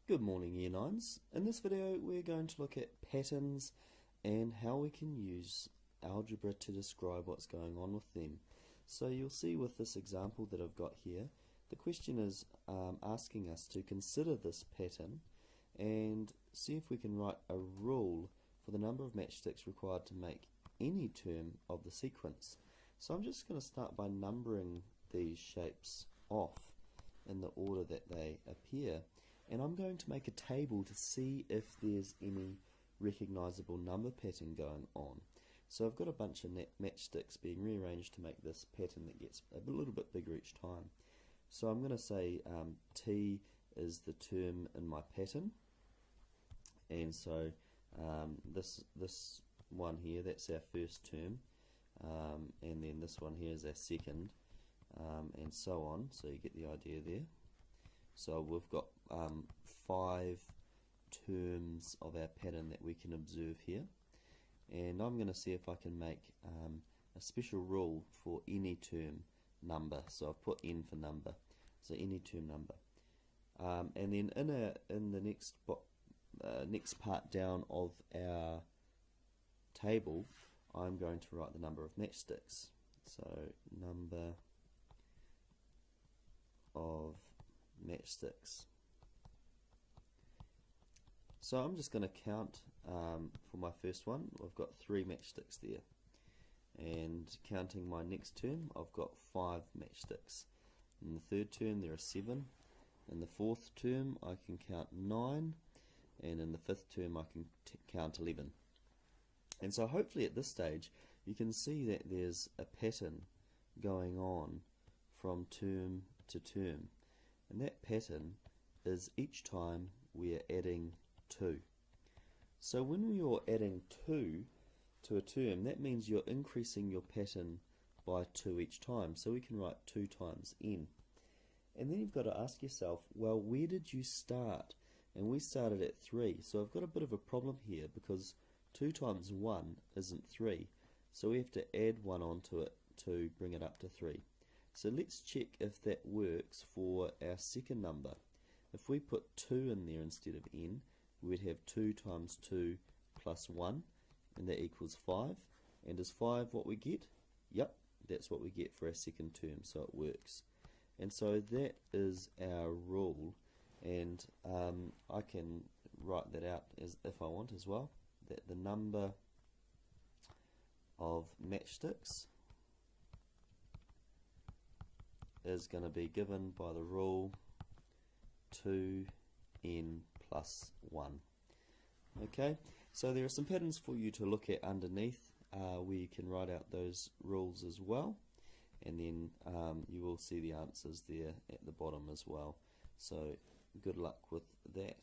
Good morning, Year 9s. In this video we're going to look at patterns and how we can use algebra to describe what's going on with them. So you'll see with this example that I've got here, the question is asking us to consider this pattern and see if we can write a rule for the number of matchsticks required to make any term of the sequence. So I'm just going to start by numbering these shapes off in the order that they appear. And I'm going to make a table to see if there's any recognizable number pattern going on. So I've got a bunch of matchsticks being rearranged to make this pattern that gets a little bit bigger each time. So I'm going to say T is the term in my pattern, and so this one here, that's our first term, and then this one here is our second, and so on. So you get the idea there. So we've got 5 terms of our pattern that we can observe here, and I'm going to see if I can make a special rule for any term number. So I've put N for number, so any term number, and then in the next part down of our table, I'm going to write the number of matchsticks. So number of matchsticks. So I'm just going to count for my first one. I've got 3 matchsticks there, and counting my next term, I've got 5 matchsticks. In the third term there are 7. In the fourth term I can count 9, and in the fifth term I can count 11. And so hopefully at this stage you can see that there's a pattern going on from term to term. And that pattern is each time we are adding 2. So when you're adding 2 to a term, that means you're increasing your pattern by 2 each time. So we can write 2 times n. And then you've got to ask yourself, well, where did you start? And we started at 3. So I've got a bit of a problem here because 2 times 1 isn't 3. So we have to add 1 onto it to bring it up to 3. So let's check if that works for our second number. If we put 2 in there instead of n, we'd have 2 times 2 plus 1, and that equals 5. And is 5 what we get? Yep, that's what we get for our second term, so it works. And so that is our rule, and I can write that out as if I want as well, that the number of matchsticks is going to be given by the rule 2n plus 1. Okay, so there are some patterns for you to look at underneath where you can write out those rules as well, and then you will see the answers there at the bottom as well. So good luck with that.